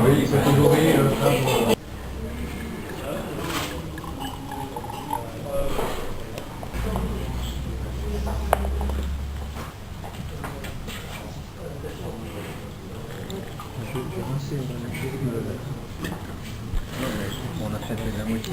Oui, c'est toujours rire. On a fait la moitié.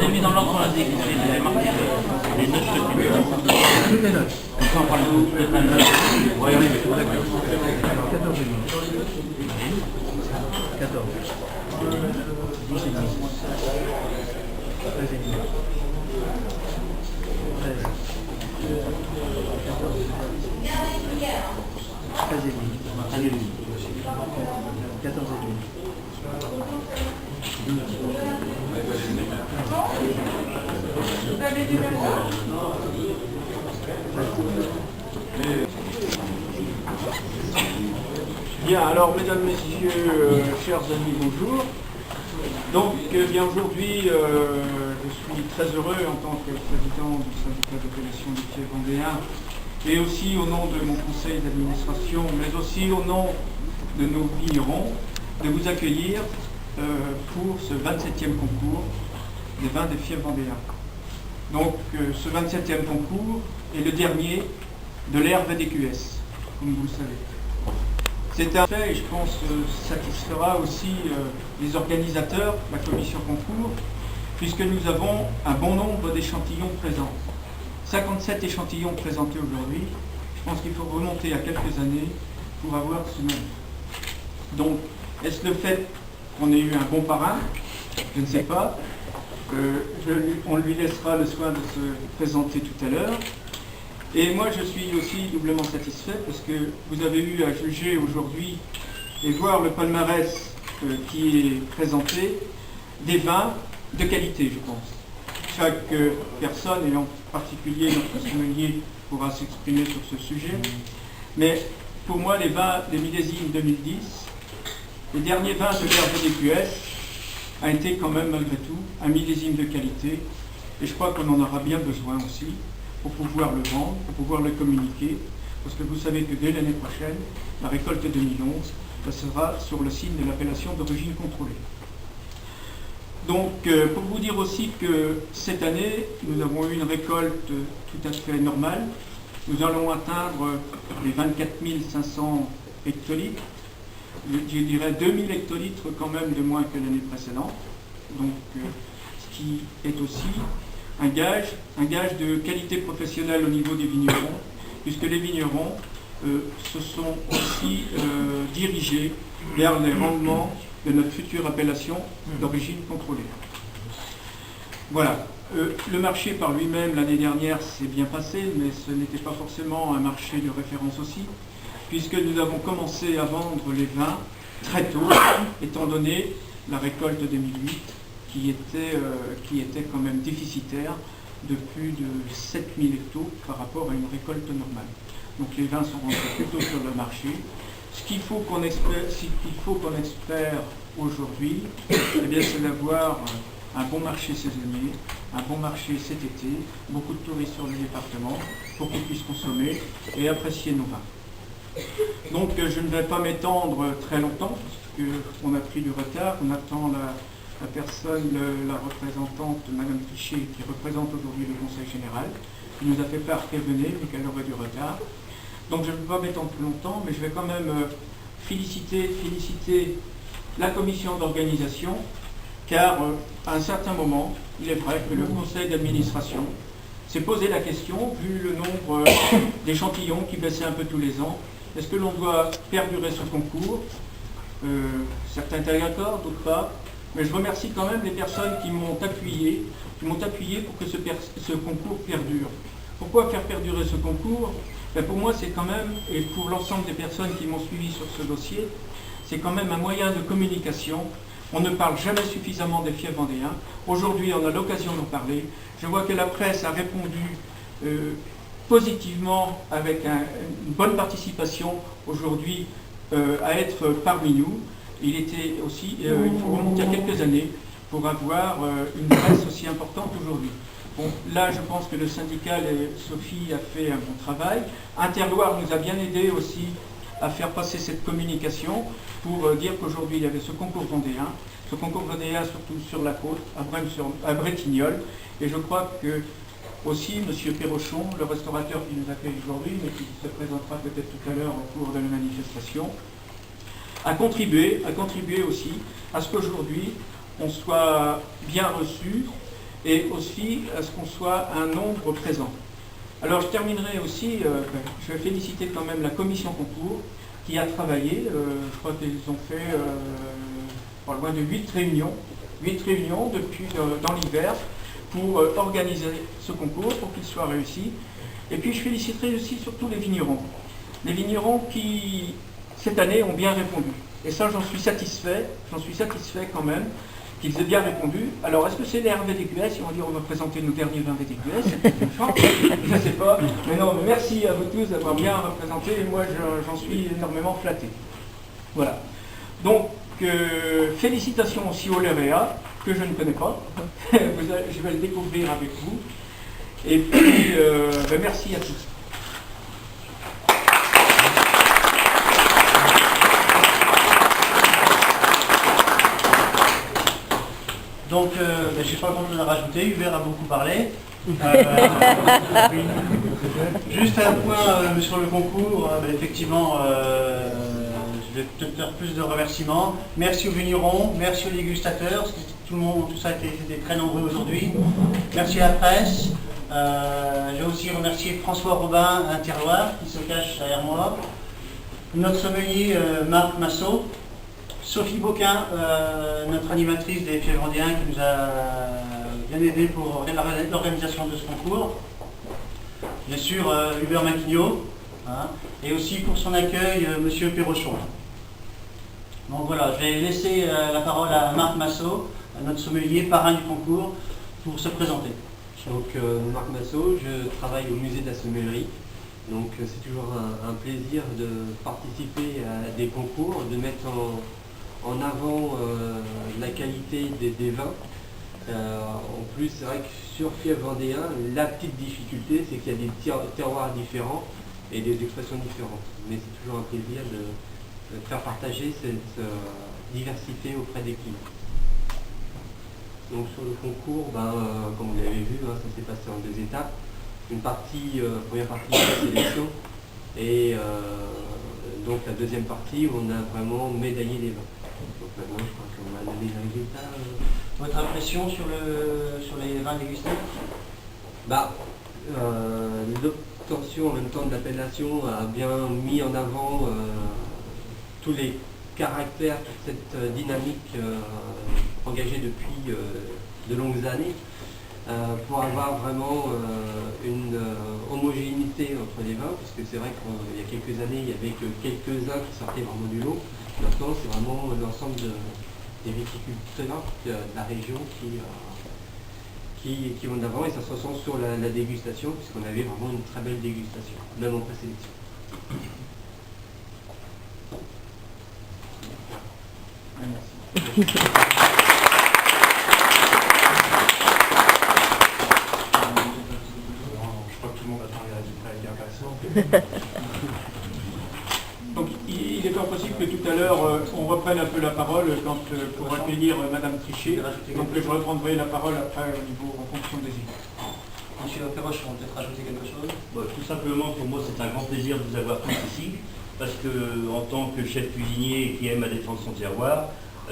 J'ai mis dans l'ordre la j'ai marqué les notes que tu veux. Toutes les notes. On peut en prendre peut-être la note. Voyons, 14. 10 et 10. 13 et demi. 13. 13 et demi. 14 et demi. 12. Bien, alors mesdames, messieurs, chers amis, bonjour. Donc, bien aujourd'hui, je suis très heureux en tant que président du syndicat d'appellation du Fief vendéen, et aussi au nom de mon conseil d'administration, mais aussi au nom de nos vignerons, de vous accueillir pour ce 27e concours des vins des Fiefs vendéens. Donc, ce 27e concours est le dernier de l'ère VDQS, comme vous le savez. C'est un fait, et je pense satisfera aussi les organisateurs, la commission concours, puisque nous avons un bon nombre d'échantillons présents. 57 échantillons présentés aujourd'hui. Je pense qu'il faut remonter à quelques années pour avoir ce nombre. Donc, est-ce le fait qu'on ait eu un bon parrain? Je ne sais pas. On lui laissera le soin de se présenter tout à l'heure. Et moi, je suis aussi doublement satisfait parce que vous avez eu à juger aujourd'hui et voir le palmarès qui est présenté des vins de qualité, je pense. Chaque personne, et en particulier notre sommelier, pourra s'exprimer sur ce sujet. Mais pour moi, les vins des millésimes 2010, les derniers vins de l'ère VDQS, a été quand même malgré tout un millésime de qualité. Et je crois qu'on en aura bien besoin aussi, pour pouvoir le vendre, pour pouvoir le communiquer, parce que vous savez que dès l'année prochaine, la récolte 2011 sera sur le signe de l'appellation d'origine contrôlée. Donc, pour vous dire aussi que cette année, nous avons eu une récolte tout à fait normale. Nous allons atteindre les 24 500 hectolitres. Je dirais 2000 hectolitres quand même de moins que l'année précédente. Donc, ce qui est aussi un gage de qualité professionnelle au niveau des vignerons, puisque les vignerons se sont aussi dirigés vers les rendements de notre future appellation d'origine contrôlée. Voilà. Le marché par lui-même, l'année dernière, s'est bien passé, mais ce n'était pas forcément un marché de référence aussi, puisque nous avons commencé à vendre les vins très tôt, étant donné la récolte 2008, qui était quand même déficitaire de plus de 7000 hectos par rapport à une récolte normale. Donc les vins sont rentrés plutôt sur le marché. Ce qu'il faut qu'on espère aujourd'hui, eh bien, c'est d'avoir un bon marché saisonnier, un bon marché cet été, beaucoup de touristes sur le département, pour qu'ils puissent consommer et apprécier nos vins. Donc je ne vais pas m'étendre très longtemps, parce qu'on a pris du retard, on attend la personne, la représentante, Madame Trichet, qui représente aujourd'hui le Conseil général, qui nous a fait part qu'elle venait, mais qu'elle aurait du retard. Donc je ne vais pas m'étendre plus longtemps, mais je vais quand même féliciter la commission d'organisation, car à un certain moment, il est vrai que le conseil d'administration s'est posé la question, vu le nombre d'échantillons qui baissait un peu tous les ans, Est-ce que l'on doit perdurer ce concours? Certains étaient d'accord, d'autres pas. Mais je remercie quand même les personnes qui m'ont appuyé pour que ce concours perdure. Pourquoi faire perdurer ce concours? Pour moi, c'est quand même, et pour l'ensemble des personnes qui m'ont suivi sur ce dossier, c'est quand même un moyen de communication. On ne parle jamais suffisamment des fiefs vendéens. Aujourd'hui, on a l'occasion d'en parler. Je vois que la presse a répondu positivement avec une bonne participation aujourd'hui à être parmi nous. Il était aussi, il faut remonter à quelques années pour avoir une presse aussi importante aujourd'hui. Bon, là, je pense que le syndical et Sophie a fait un bon travail. Interloire nous a bien aidé aussi à faire passer cette communication pour dire qu'aujourd'hui, il y avait ce concours vendéen surtout sur la côte, à Bretignolles. Et je crois que aussi M. Perrochon, le restaurateur qui nous accueille aujourd'hui, mais qui se présentera peut-être tout à l'heure au cours de la manifestation, a contribué aussi à ce qu'aujourd'hui, on soit bien reçu et aussi à ce qu'on soit un nombre présent. Alors je terminerai aussi, je vais féliciter quand même la commission concours qui a travaillé, je crois qu'ils ont fait pas loin de 8 réunions depuis dans l'hiver pour organiser ce concours, pour qu'il soit réussi. Et puis je féliciterai aussi surtout les vignerons qui, cette année, ont bien répondu. Et ça, j'en suis satisfait quand même, qu'ils aient bien répondu. Alors, est-ce que c'est les RVDQS? On va dire, on va présenter nos derniers RVDQS, c'est peut-être une chance, je ne sais pas. Mais non, mais merci à vous tous d'avoir bien représenté, et moi, j'en suis énormément flatté. Voilà. Donc, félicitations aussi aux lauréats, que je ne connais pas. Je vais le découvrir avec vous. Et puis, merci à tous. Donc, je n'ai pas grand-chose à rajouter, Hubert a beaucoup parlé. Juste un point sur le concours, effectivement, je vais peut-être faire plus de remerciements. Merci aux vignerons, merci aux dégustateurs, parce que tout ça a été très nombreux aujourd'hui. Merci à la presse. J'ai aussi remercié François Robin, un terroir, qui se cache derrière moi. Notre sommelier Marc Massot. Sophie Boquin, notre animatrice des Fiefs Vendéens, qui nous a bien aidé pour l'organisation de ce concours. Bien sûr, Hubert Maquignot, hein, et aussi pour son accueil, M. Perrochon. Donc voilà, je vais laisser la parole à Marc Massot, notre sommelier, parrain du concours, pour se présenter. Donc, Marc Massot, je travaille au musée de la sommellerie. Donc, c'est toujours un plaisir de participer à des concours, de mettre en avant la qualité des vins. En plus, c'est vrai que sur Fiefs Vendéens, la petite difficulté, c'est qu'il y a des terroirs différents et des expressions différentes. Mais c'est toujours un plaisir de faire partager cette diversité auprès des clients. Donc sur le concours, comme vous l'avez vu, ça s'est passé en 2 étapes. Une première partie de la sélection et donc la deuxième partie où on a vraiment médaillé les vins. Donc maintenant, je crois qu'on va donner les résultats. Votre impression sur les vins dégustés? L'obtention en même temps de l'appellation a bien mis en avant tous les caractères, toute cette dynamique engagée depuis de longues années pour avoir vraiment une homogénéité entre les vins, puisque c'est vrai qu'il y a quelques années, il y avait que quelques-uns qui sortaient vraiment du lot. Maintenant, c'est vraiment l'ensemble des viticulteurs de la région qui vont d'avant, et ça se ressent sur la dégustation, puisqu'on avait vraiment une très belle dégustation, même en présélection. Merci. Je crois que tout le monde attend les résultats avec impatience. Donc il est fort possible que tout à l'heure on reprenne un peu la parole pour accueillir Madame Trichet. Donc je reprendrai la parole après au niveau en fonction des idées. Monsieur Perrochon, on peut peut-être rajouter quelque chose? Tout simplement, pour moi, c'est un grand plaisir de vous avoir tous ici, parce que en tant que chef cuisinier qui aime à défendre son terroir,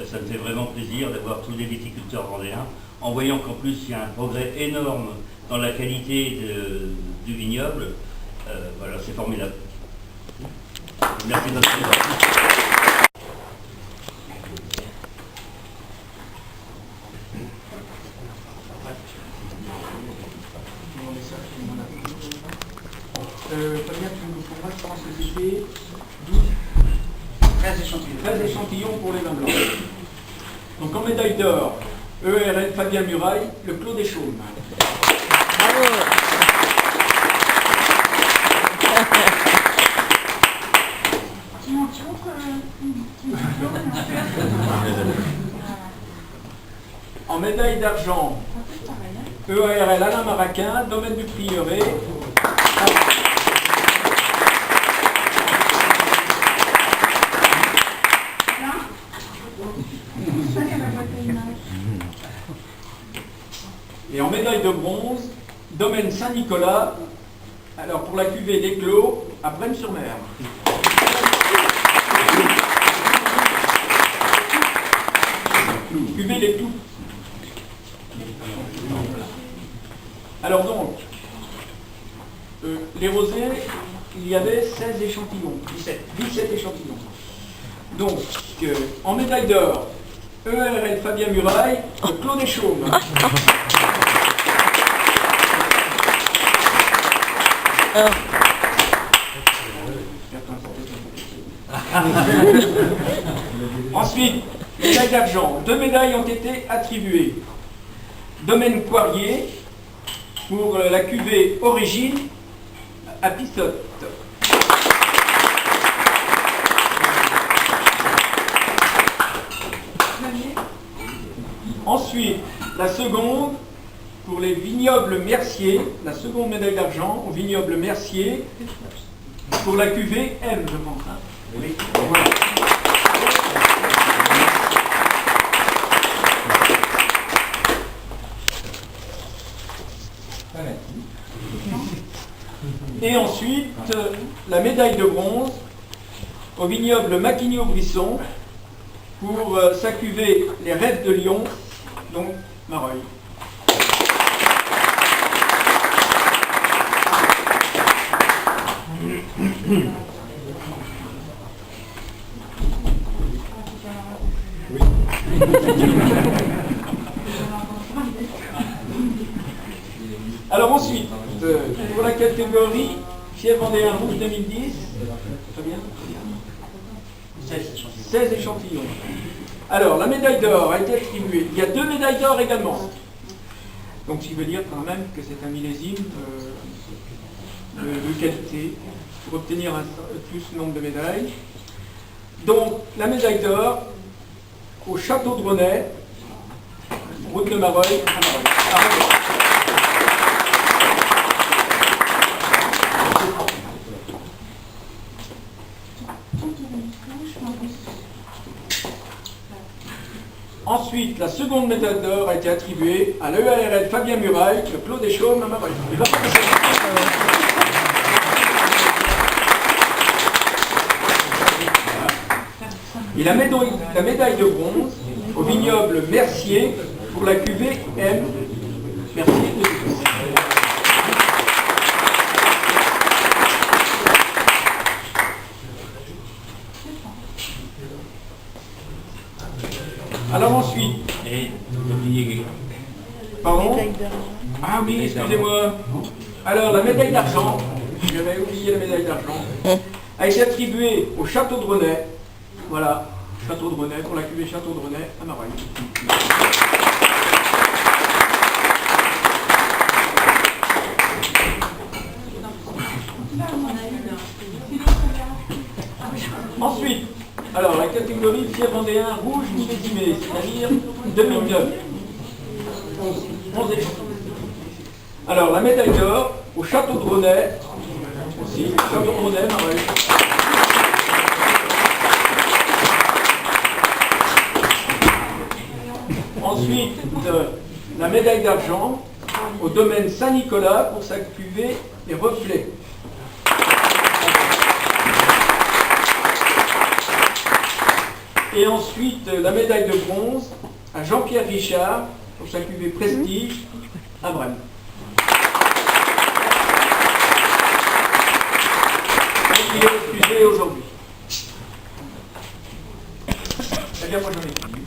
ça me fait vraiment plaisir d'avoir tous les viticulteurs vendéens, en voyant qu'en plus il y a un progrès énorme dans la qualité du vignoble. Voilà, c'est formidable. Merci de votre présence. Fabien, tu nous comprends, je pense que c'était 13 échantillons. 13 échantillons pour les vins blancs. Donc en médaille d'or, ERL Fabien Muraille, le Clos des Chaumes. En médaille d'argent, EARL Alain Maraquin, domaine du Prieuré. Et en médaille de bronze, domaine Saint-Nicolas, alors pour la cuvée des Clos, à Braine-sur-Mer. Cuvée des Clous. Alors donc, les rosés, il y avait 16 échantillons, 17 échantillons. Donc, en médaille d'or, ERL Fabien Muraille, le Clos des Chaumes. Ensuite, médaille d'argent. 2 médailles ont été attribuées. Domaine Poirier, pour la cuvée Origine à Pissotte. Ensuite, la seconde, pour les vignobles Mercier, la seconde médaille d'argent au vignoble Mercier, pour la cuvée M, je pense. Hein. Oui. Voilà. Et ensuite, la médaille de bronze au vignoble Maquigno-Brisson pour sa cuvée Les Rêves de Lyon, donc Mareuil. Alors ensuite, pour la catégorie Fièvre Vendéen Rouge 2010, très bien, 16 échantillons. Alors, la médaille d'or a été attribuée. Il y a 2 médailles d'or également. Donc, ce qui veut dire quand même que c'est un millésime de qualité pour obtenir plus nombre de médailles. Donc, la médaille d'or au Château de Brenay, route de Mareuil, à Mareuil. Ensuite, la seconde médaille d'or a été attribuée à l'EARL Fabien Muraille, le Clos des Chaumes à Mareuil. Et la médaille de bronze au vignoble Mercier pour la cuvée M. Mercier de Suisse. Alors ensuite, pardon? Ah oui, excusez-moi. Alors la médaille d'argent, j'avais oublié la médaille d'argent, a été attribuée au Château de Brenay. Voilà, Château de Brenay, pour la cuvée Château de Brenay à Mareuil. Ensuite, alors la catégorie Fièvre Vendéen Rouge millésimé, c'est-à-dire 2009. 11 échantillons. Alors la médaille d'or au Château de Brenay, aussi, Château de Brenay, Mareuil. Ensuite, la médaille d'argent au domaine Saint-Nicolas pour sa cuvée Les Reflets. Et ensuite, la médaille de bronze à Jean-Pierre Richard pour sa cuvée Prestige à Brême. Il est excusé aujourd'hui. bien, moi j'en ai fini.